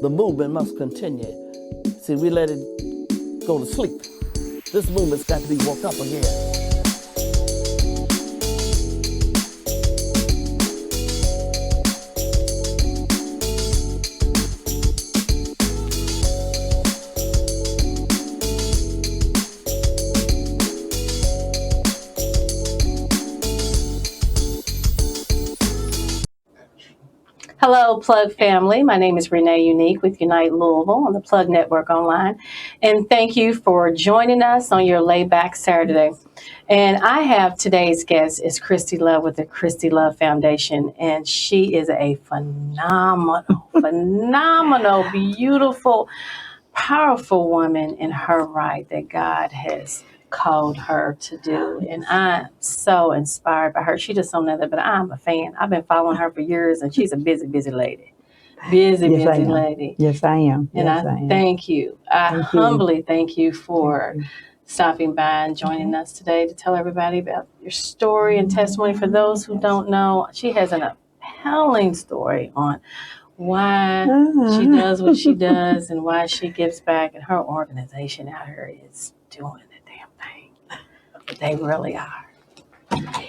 The movement must continue. See, we let it go to sleep. This movement's got to be woke up again. Hello, Plug family. My name is Renee Unique with Unite Louisville on the Plug Network Online. And thank you for joining us on your layback Saturday. And I have today's guest is Kristy Love with the Kristy Love Foundation. And she is a phenomenal, beautiful, powerful woman in her right that God has called her to do. And I'm so inspired by her. She just don't know that, but I'm a fan. I've been following her for years, and she's a busy, busy lady. Busy, Yes, busy lady. Yes, I am. And Yes, I thank you. I Thank you. humbly thank you for Thank you. stopping by and joining us today to tell everybody about your story and testimony. For those who don't know, she has an compelling story on why she does what she does and why she gives back. And her organization out here is doing the damn thing. They really are.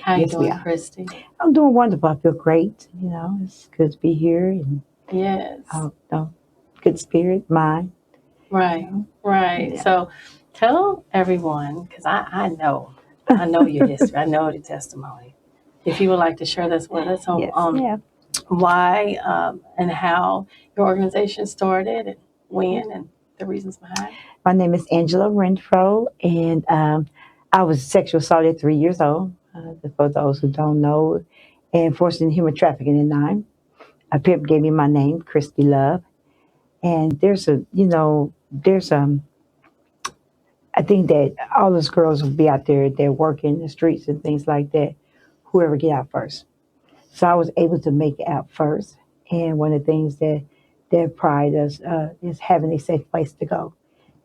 How you Yes, we doing, are. Kristy? I'm doing wonderful. I feel great. You know, it's good to be here and Yes. good spirit, mind. Right, right. Yeah. So tell everyone, because I know your history, I know the testimony. If you would like to share this with us Yes. on why and how your organization started and when and the reasons behind it. My name is Angela Renfro, and I was sexual assaulted at 3 years old. For those who don't know, and forced in human trafficking at 9. A pimp gave me my name, Kristy Love, and I think that all those girls will be out there, they're working the streets and things like that, whoever get out first. So I was able to make it out first. And one of the things that pride us is having a safe place to go.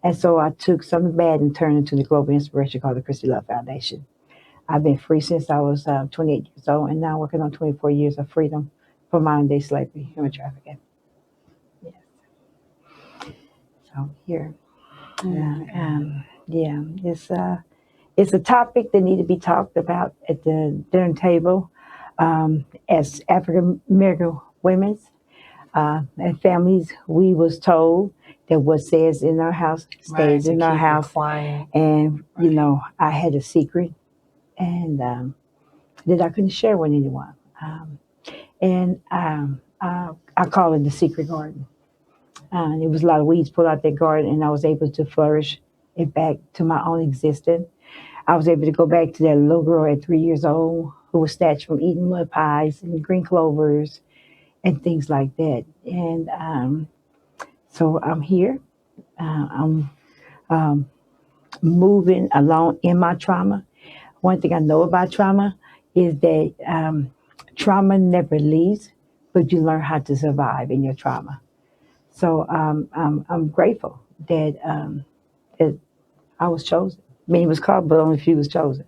And so I took something bad and turned it into the global inspiration called the Kristy Love Foundation. I've been free since I was 28 years old and now working on 24 years of freedom from modern day slavery, human trafficking. Yes. So here. It's a topic that need to be talked about at the dinner table. As African American women and families, we was told that what says in our house stays in our house. Quiet. And I had a secret, and that I couldn't share with anyone. I call it the secret garden. There was a lot of weeds pulled out that garden, and I was able to flourish it back to my own existence. I was able to go back to that little girl at 3 years old who was snatched from eating mud pies and green clovers and things like that. And so I'm here. I'm moving along in my trauma. One thing I know about trauma is that trauma never leaves, but you learn how to survive in your trauma. So I'm grateful that I was chosen. Many was called, but only few was chosen.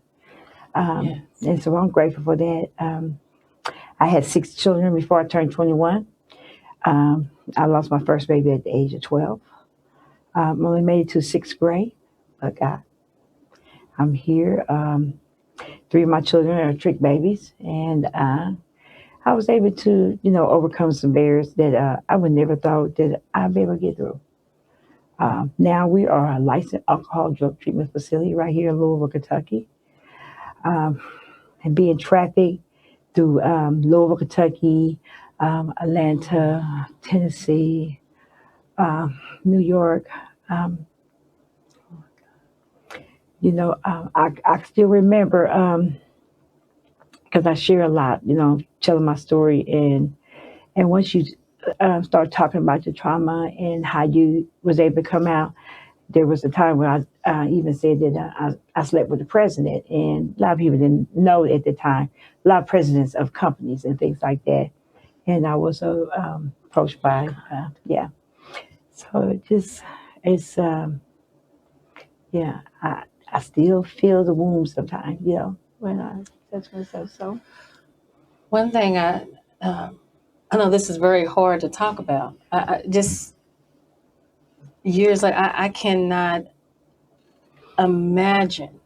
Yes. And so I'm grateful for that. I had 6 children before I turned 21. I lost my first baby at the age of 12. Only made it to 6th grade, but God, I'm here. 3 of my children are trick babies, and I was able to, overcome some barriers that I would never thought that I'd be able to get through. Now we are a licensed alcohol drug treatment facility right here in Louisville, Kentucky, and being trafficked through Louisville, Kentucky, Atlanta, Tennessee, New York. I still remember because I share a lot, telling my story, and once you start talking about your trauma and how you was able to come out, there was a time where I even said that I slept with the president, and a lot of people didn't know at the time. A lot of presidents of companies and things like that, and I was approached by So I still feel the wounds sometimes, when I touch myself. So One thing I know this is very hard to talk about. I just years later, I cannot imagine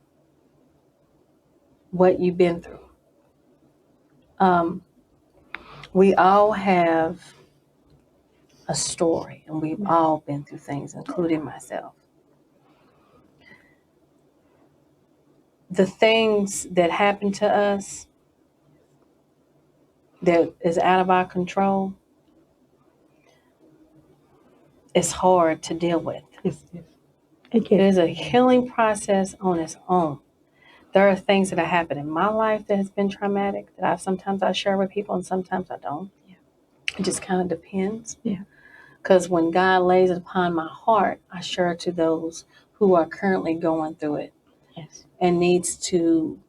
what you've been through. We all have a story, and we've all been through things, including myself. The things that happen to us that is out of our control, it's hard to deal with. It is a healing process on its own. There are things that have happened in my life that has been traumatic that sometimes I share with people and sometimes I don't. Yeah. It just kind of depends. Yeah. Because when God lays it upon my heart, I share it to those who are currently going through it. Yes. And needs to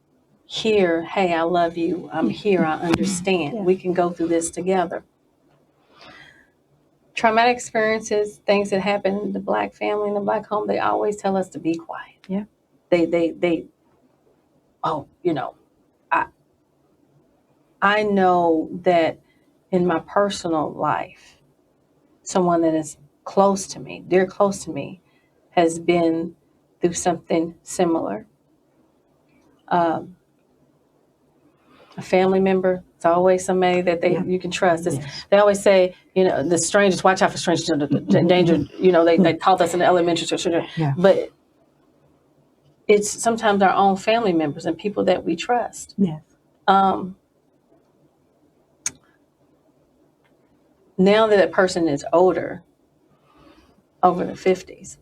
hear, hey, I love you. I'm here. I understand. Yeah. We can go through this together. Traumatic experiences, things that happen in the Black family, in the Black home, they always tell us to be quiet. Yeah. I know that in my personal life, someone that is close to me, dear close to me, has been through something similar. A family member, it's always somebody that you can trust. Yes. They always say, the strangers, watch out for strangers, danger, they taught us in the elementary school. Yeah. But it's sometimes our own family members and people that we trust. Yes. Now that that person is older, over the 50s,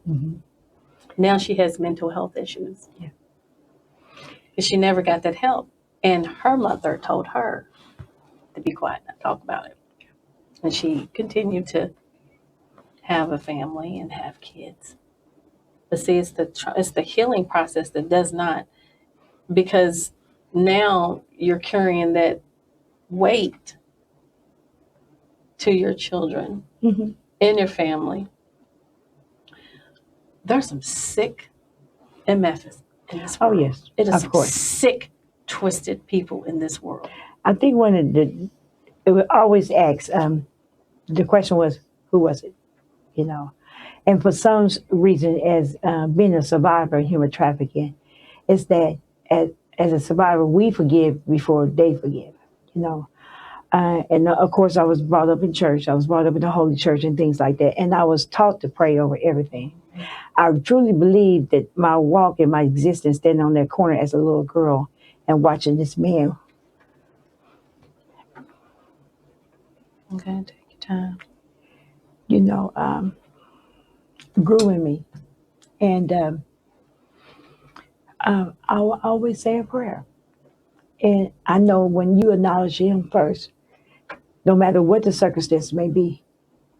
now she has mental health issues. Yeah. Because she never got that help. And her mother told her to be quiet, not talk about it. And she continued to have a family and have kids. But see, it's the healing process that does not, because now you're carrying that weight to your children, in your family. There's some sick MFs in this world. Oh, yes. It is Of some course. sick, twisted people in this world. I think it would always ask, the question was, who was it? And for some reason, as being a survivor in human trafficking, is that as a survivor, we forgive before they forgive, and of course, I was brought up in church. I was brought up in the Holy Church and things like that. And I was taught to pray over everything. I truly believe that my walk and my existence standing on that corner as a little girl and watching this man. Okay, take your time. Grew in me. And I will always say a prayer. And I know when you acknowledge him first, no matter what the circumstance may be,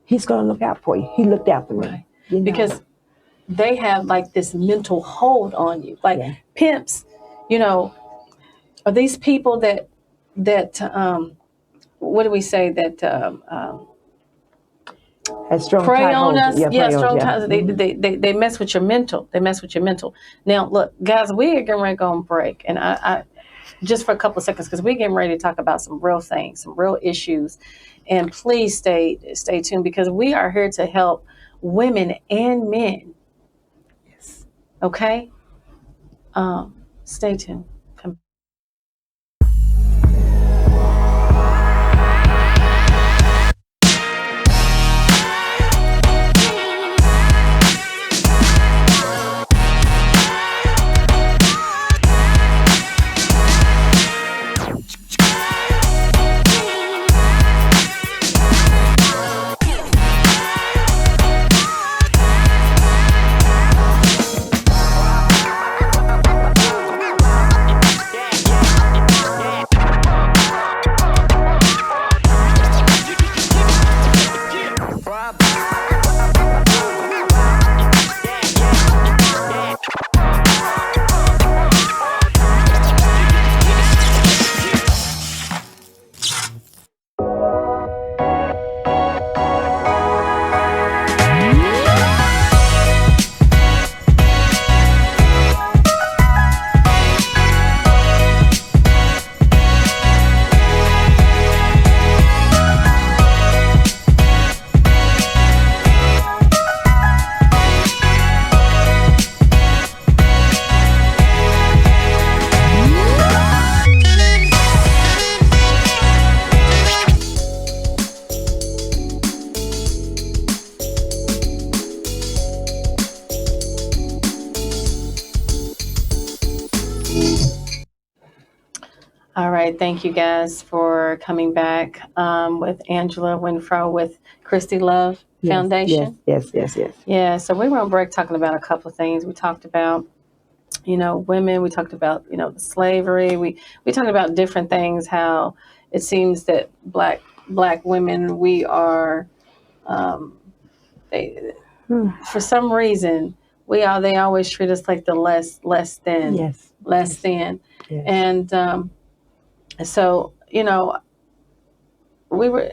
he's going to look out for you. He looked out for me. Right. Because they have like this mental hold on you. Like pimps, are these people that what do we say, that prey on us? Yeah, strong times. They mess with your mental. They mess with your mental. Now, look, guys, we're getting ready to go on break. And I just for a couple of seconds, because we're getting ready to talk about some real things, some real issues. And please stay tuned, because we are here to help women and men. Yes. Okay? Stay tuned. Come. All right, thank you guys for coming back with Angela Winfro with Kristy Love Foundation. Yes. Yeah, so we were on break talking about a couple of things. We talked about, women. We talked about, the slavery. We talked about different things. How it seems that black women, we are, they, for some reason, they always treat us like the less than, Yes. less than, Yes. and so we were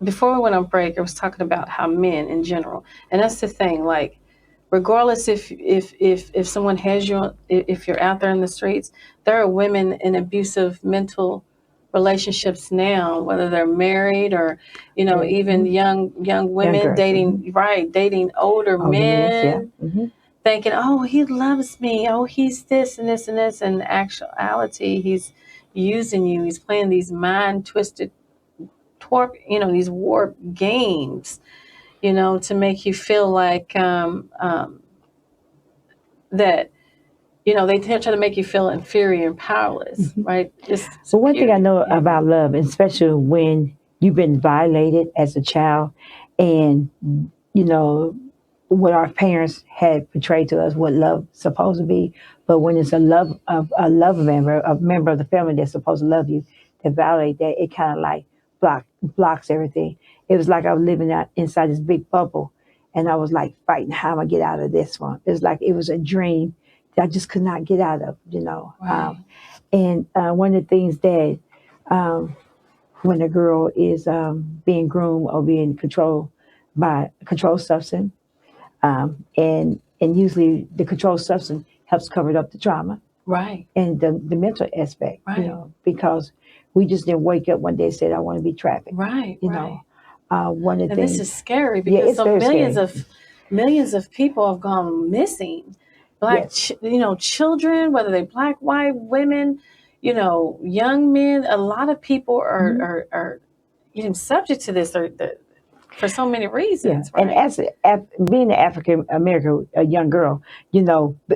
before we went on break. I was talking about how men in general, and that's the thing, like, regardless if someone has you, if you're out there in the streets, there are women in abusive mental relationships now, whether they're married or, even young women girls. dating older men, Yeah. thinking, oh, he loves me, oh, he's this and this and this, and in actuality, he's using you. He's playing these mind twisted, these warp games, to make you feel like that, they try to make you feel inferior and powerless, right? So one thing I know Yeah. about love, especially when you've been violated as a child, and what our parents had portrayed to us what love supposed to be, but when it's a member of the family that's supposed to love you, that violate that, it kind of like blocks everything. It was like I was living out inside this big bubble, and I was like fighting how am I get out of this one. It was like it was a dream that I just could not get out of, Right. And one of the things that when a girl is being groomed or being controlled by a controlled substance, and usually the controlled substance helps cover up the trauma Right. and the mental aspect, Right. because we just didn't wake up one day and said, I want to be trafficked. Right. Right. One of the And things. this is scary because it's very millions of people have gone missing. Black, children, whether they black, white, women, young men. A lot of people are subject to this for so many reasons. Yeah. Right? And being an African American, a young girl,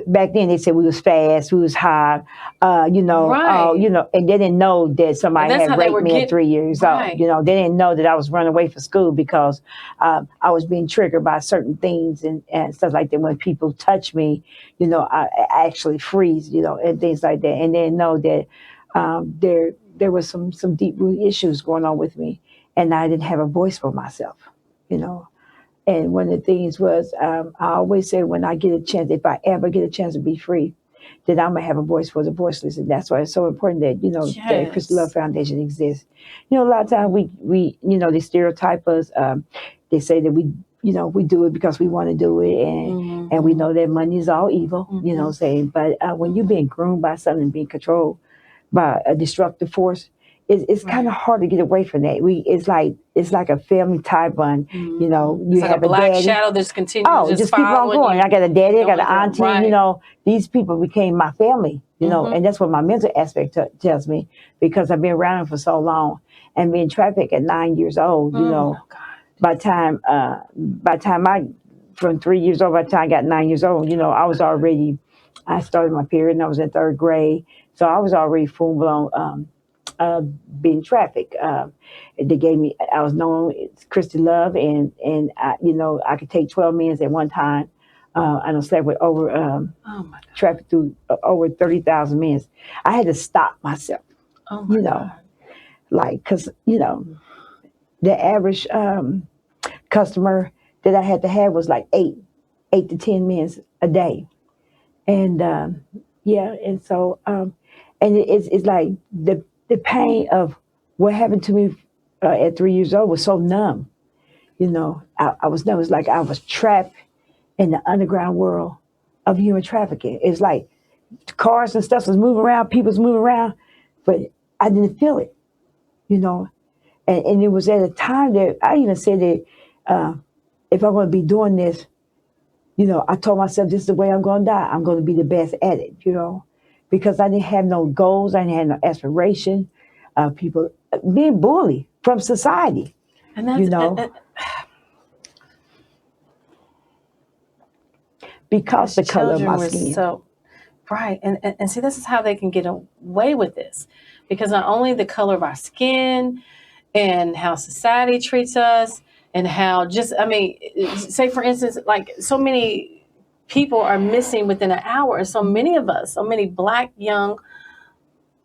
back then they said we was fast, we was hot, Right. And they didn't know that somebody had raped me at 3 years Right. old. They didn't know that I was running away from school because I was being triggered by certain things and stuff like that. When people touch me, I actually freeze, and things like that. And they didn't know that there was some deep root issues going on with me, and I didn't have a voice for myself. And one of the things was, I always say when I get a chance, if I ever get a chance to be free, that I'm gonna have a voice for the voiceless, and that's why it's so important that that Kristy Love Foundation exists. A lot of times we they stereotype us. They say that we do it because we want to do it, and we know that money is all evil. But when you're being groomed by something, being controlled by a destructive force, it's kind of hard to get away from that. It's like a family tie bond. You It's have like a black daddy. shadow that's continuing. Oh, just keep on going. I got a daddy, I got an auntie. Right. These people became my family. And that's what my mental aspect tells me, because I've been around them for so long, and being trafficked at 9 years old. By the time I from 3 years old, by the time I got 9 years old, I started my period and I was in third grade, so I was already full blown. Being trafficked. They gave me. I was known as Kristy Love, and I could take 12 men at one time. I done slept with over trafficked through over 30,000 men. I had to stop myself. Oh my God. Because the average customer that I had to have was like 8 to 10 men a day, and and so and it's like the pain of what happened to me at 3 years old was so numb. I was numb. It was like I was trapped in the underground world of human trafficking. It's like cars and stuff was moving around, people was moving around, but I didn't feel it, And it was at a time that I even said that if I'm going to be doing this, I told myself this is the way I'm going to die. I'm going to be the best at it, because I didn't have no goals. I didn't have no aspiration. People being bullied from society, and that's, because the color of my skin. So Right. And see, this is how they can get away with this. Because not only the color of our skin and how society treats us and how just, I mean, say for instance, like so many people are missing within an hour. And so many of us, so many Black young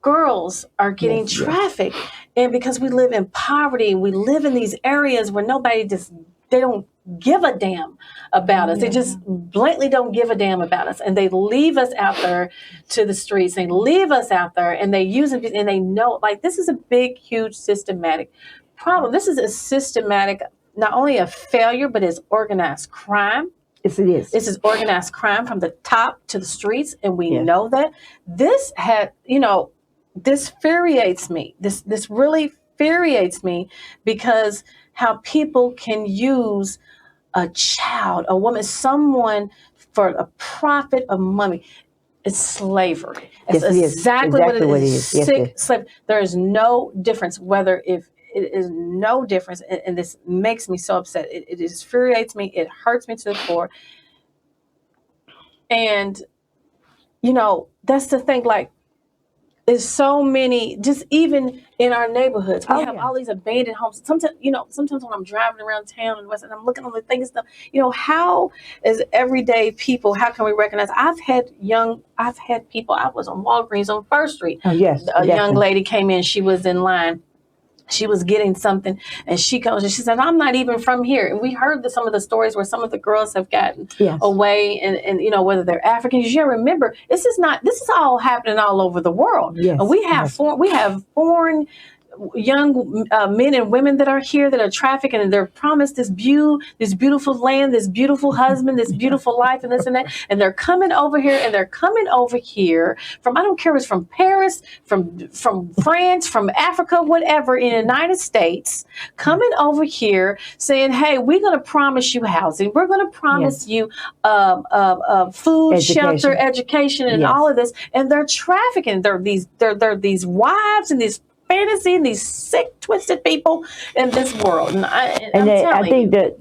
girls are getting trafficked. And because we live in poverty, we live in these areas where they don't give a damn about us. They just blatantly don't give a damn about us. And they leave us out there to the streets. They leave us out there and they use it, and they know, like, this is a big, huge systematic problem. This is a systematic, not only a failure, but it's organized crime. Yes, it is. This is organized crime from the top to the streets. And we know that. This this infuriates me. This really infuriates me, because how people can use a child, a woman, someone for a profit of money. It's slavery. It's exactly what it is. Sick slave. There is no difference whether if it is no difference. And this makes me so upset. It infuriates me. It hurts me to the core. And, that's the thing, like, there's so many, just even in our neighborhoods, we have all these abandoned homes. Sometimes when I'm driving around town and I'm looking at the things, how as everyday people, how can we recognize? I've had people, I was on Walgreens on First Street. Oh, yes. A young lady came in, she was in line. She was getting something, and she comes and she said, "I'm not even from here." And we heard some of the stories where some of the girls have gotten away, and whether they're Africans. You remember, this is all happening all over the world. Yes. And we have foreign young men and women that are here that are trafficked, and they're promised this beautiful land, this beautiful husband, this beautiful life, and this and that, and they're coming over here, from, I don't care if it's from Paris, from France, from Africa, whatever, in the United States, coming over here saying, "Hey, we're going to promise you housing, we're going to promise you food, shelter, education, and all of this," and they're trafficking. They're these wives and these fantasy and these sick, twisted people in this world. And I think that,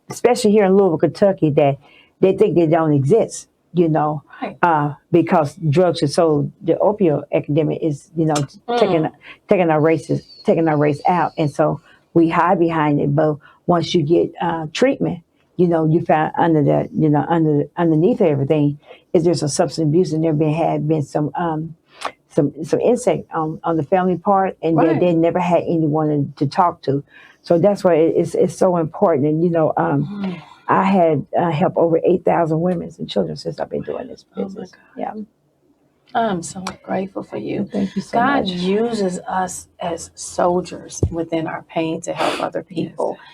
especially here in Louisville, Kentucky, that they think they don't exist, because drugs are so, the opioid epidemic is, taking our race out. And so we hide behind it. But once you get treatment, you find underneath everything is there's a substance abuse, and there had been some insect on the family part, and they never had anyone to talk to. So that's why it's so important. And I had helped over 8,000 women and children since I've been doing this business. I'm so grateful for you. Thank you so much. God uses us as soldiers within our pain to help other people. Yes.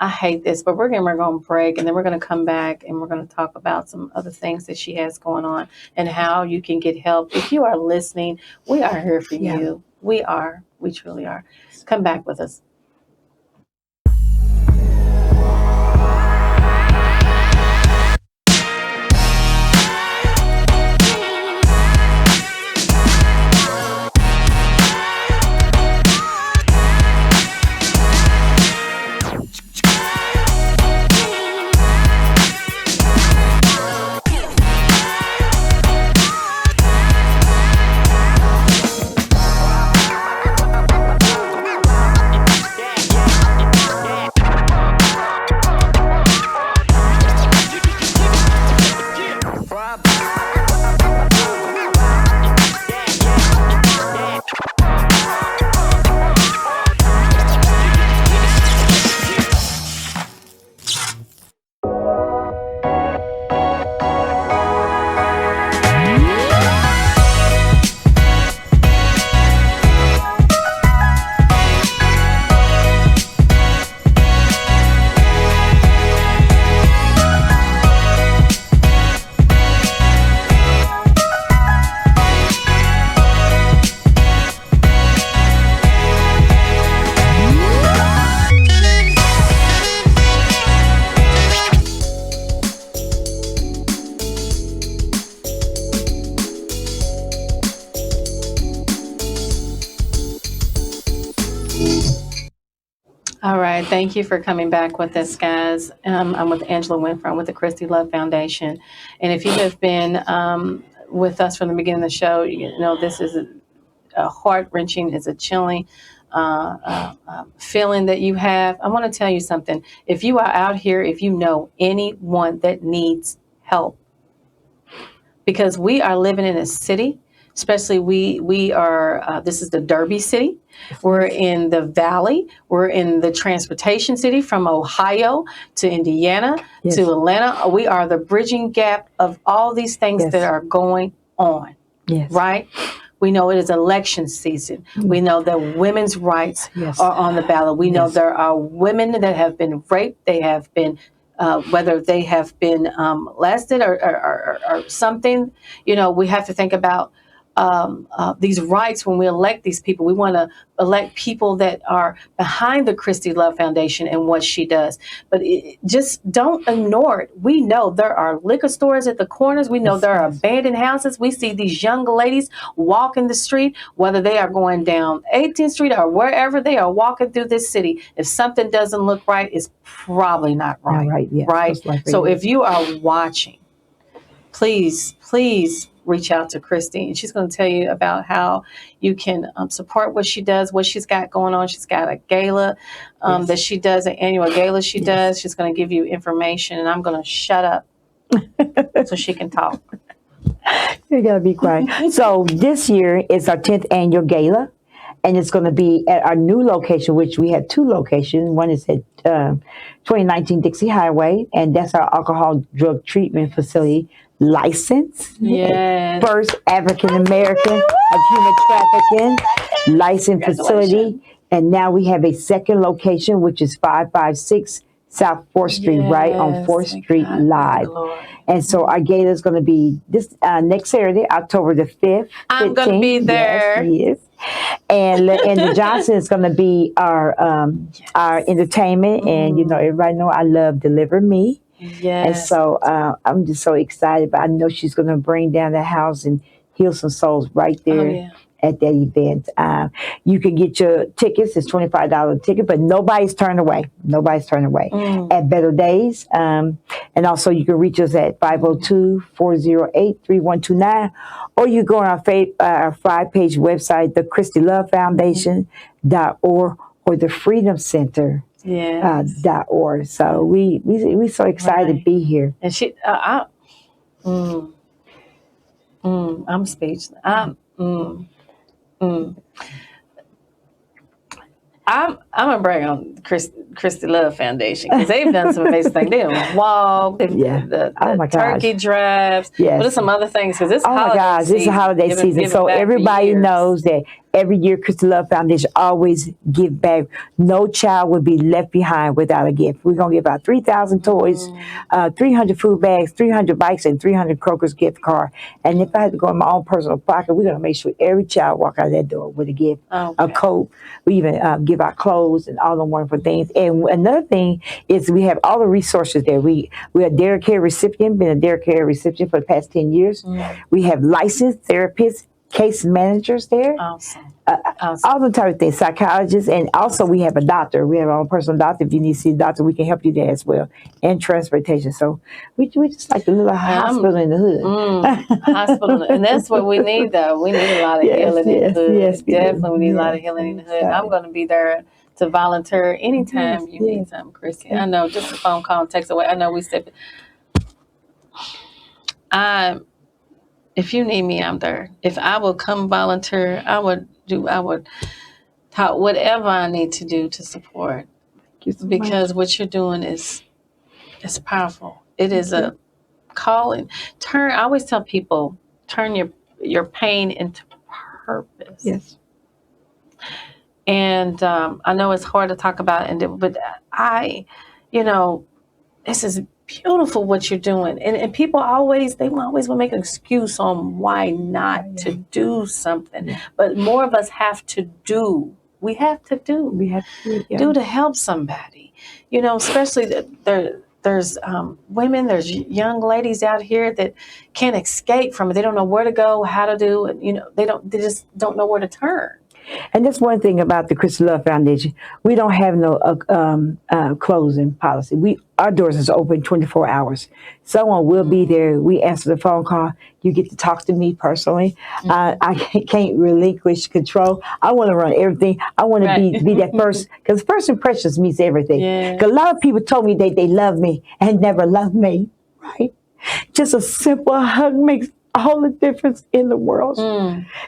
I hate this, but we're going to break, and then we're going to come back, and we're going to talk about some other things that she has going on and how you can get help. If you are listening, we are here for you. We truly are. Come back with us. All right. Thank you for coming back with us, guys. I'm with Angela Winfrey. I'm with the Kristy Love Foundation. And if you have been with us from the beginning of the show. You know, this is a heart-wrenching, it's a chilling feeling that you have. I want to tell you something. If you are out here, if you know anyone that needs help, because we are living in a city, especially we are, this is the Derby city. We're in the Valley. We're in the transportation city from Ohio to Indiana to Atlanta. We are the bridging gap of all these things that are going on, right? We know it is election season. We know that women's rights are on the ballot. We know there are women that have been raped. They have been, whether they have been molested or something. You know, we have to think about these rights when we elect these people. We want to elect people that are behind the Kristy Love Foundation and what she does. But just don't ignore it. We know there are liquor stores at the corners. We know there are abandoned houses. We see these young ladies walking the street, whether they are going down 18th Street or wherever they are walking through this city. If something doesn't look right, it's probably not right. Right? So if you are watching, please reach out to Kristy, and she's going to tell you about how you can support what she does, what she's got going on. She's got a gala that she does, an annual gala she does. She's going to give you information, and I'm going to shut up so she can talk. You got to be quiet. So this year is our 10th annual gala, and it's going to be at our new location, which we have two locations. One is at 2019 Dixie Highway, and that's our alcohol drug treatment facility. Licensed, first African American of human trafficking licensed facility, and now we have a second location, which is 556 South 4th Street, right on 4th Street Live. And so our gala is going to be this next Saturday, October the 5th. I'm going to be there. Yes. And the Johnson is going to be our entertainment, and you know everybody know I love Deliver Me. And so I'm just so excited, but I know she's going to bring down the house and heal some souls right there at that event. You can get your tickets. It's $25 ticket, but nobody's turned away. At Better Days. And also you can reach us at 502-408-3129, or you go on our 5-page website, the Kristy Love Foundation.org or the Freedom Center. .org. So we so excited to be here. And she, I'm speechless. I'm gonna brag on Kristy Love Foundation because they've done some amazing things. They have walked, the turkey drives. What are some other things? Because it's it's a holiday season, so everybody knows that every year Kristy Love Foundation always give back. No child would be left behind without a gift. We're gonna give out 3,000 toys, 300 food bags, 300 bikes, and 300 Kroger's gift card. And if I had to go in my own personal pocket, we're gonna make sure every child walk out that door with a gift, a coat. We even give out clothes and all the wonderful things. And another thing is we have all the resources there. We are a Dare Care recipient, been a Dare Care recipient for the past 10 years. We have licensed therapists, case managers there. All the type of things, psychologists, and also we have a doctor. We have our own personal doctor. If you need to see a doctor, we can help you there as well, and transportation. So we just like a little hospital in the hood. Hospital, and that's what we need, though. We need a lot of healing in the hood. Yes, definitely, we need a lot of healing in the hood. I'm going to be there to volunteer anytime you need something, Kristy. I know, just a phone call, text away. I know we said, if you need me, I'm there. If I will come volunteer, I would talk whatever I need to do to support. Because what you're doing is powerful. It is a calling. I always tell people, turn your pain into purpose. Yes. And I know it's hard to talk about, but this is beautiful what you're doing. And people always will make an excuse on why not to do something. But more of us have to do. We have to do. Do to help somebody. Especially there's women, there's young ladies out here that can't escape from it. They don't know where to go, how to do it. They just don't know where to turn. And that's one thing about the Kristy Love Foundation. We don't have no closing policy. Our doors is open 24 hours. Someone will be there. We answer the phone call. You get to talk to me personally. I can't relinquish control. I want to run everything. I want to be that first, because first impressions means everything. Because a lot of people told me they love me and never loved me, right? Just a simple hug makes all the difference in the world.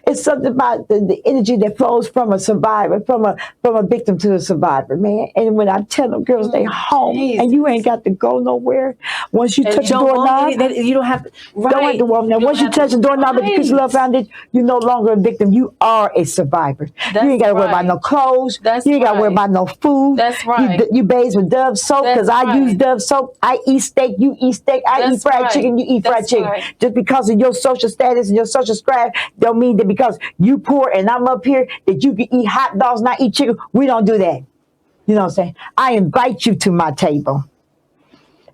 It's something about the energy that flows from a survivor, from a victim to a survivor, man. And when I tell them girls they home and you ain't got to go nowhere. Once you touch the doorknob, you don't have to. Don't have to walk now. Once you touch the doorknob at the Kristy Love Foundation, you're no longer a victim. You are a survivor. You ain't got to worry about no clothes. You ain't got to worry about no food. That's right. You bathe with Dove soap because I use Dove soap. I eat steak. You eat steak. I eat fried chicken. You eat fried chicken. Just because of your social status and your social strata don't mean that because you poor and I'm up here that you can eat hot dogs, not eat chicken. We don't do that. You know what I'm saying? I invite you to my table.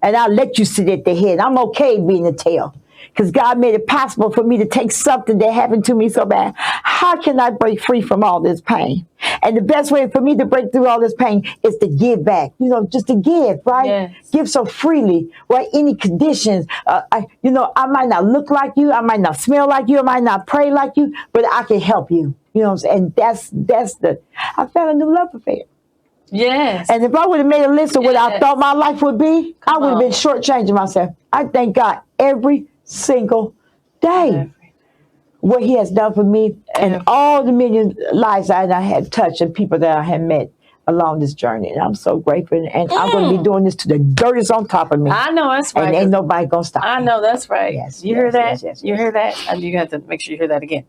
And I'll let you sit at the head. I'm okay being the tail. Because God made it possible for me to take something that happened to me so bad. How can I break free from all this pain? And the best way for me to break through all this pain is to give back. You know, just to give, right? Yes. Give so freely, right? Any conditions. I might not look like you. I might not smell like you. I might not pray like you. But I can help you. You know what I'm saying? And I found a new love affair. Yes. And if I would have made a list of what I thought my life would be, I would have been shortchanging myself. I thank God every single day what He has done for me and all the million lives that I had touched and people that I had met along this journey. And I'm so grateful. And I'm going to be doing this to the dirt is on top of me. I know that's right. And ain't nobody going to stop me. I know that's right. Yes, you hear that? Yes. You hear that? And you have to make sure you hear that again.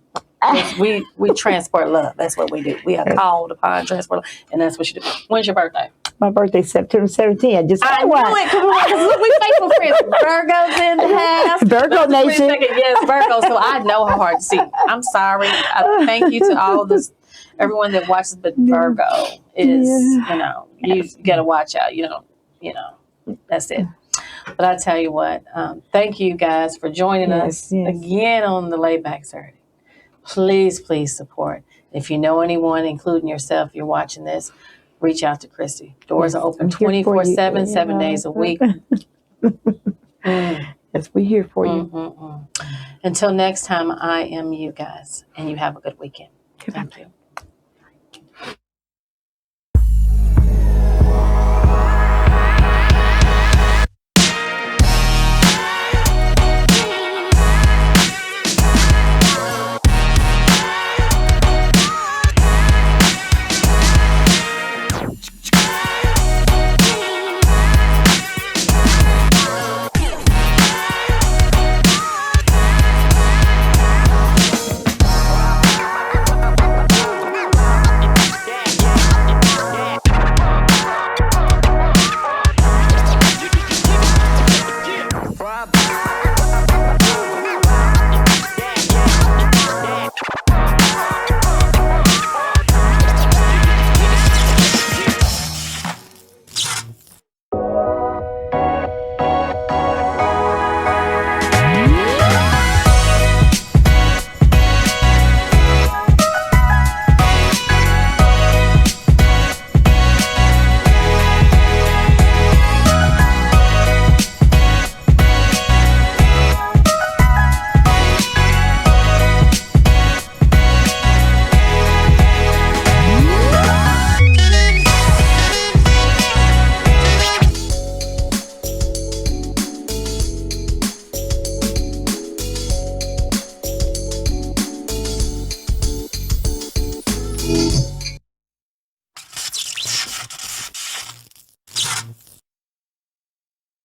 We transport love. That's what we do. We are called upon transport love. And that's what you do. When's your birthday? My birthday's September 17th. I knew it. Because look, we faithful friends. Virgo's in the house. Virgo Nation. Yes, Virgo. So I know how hard to see. I'm sorry. I thank you to all this, everyone that watches, but Virgo is, you got to watch out. You know, that's it. But I tell you what, thank you guys for joining us again on the Layback Saturday. Please support. If you know anyone, including yourself, you're watching this, reach out to Kristy. Doors are open 24/7, 7 days a week. Yes, we're here for you. Until next time, I am you guys, and you have a good weekend. Thank you. Thank you.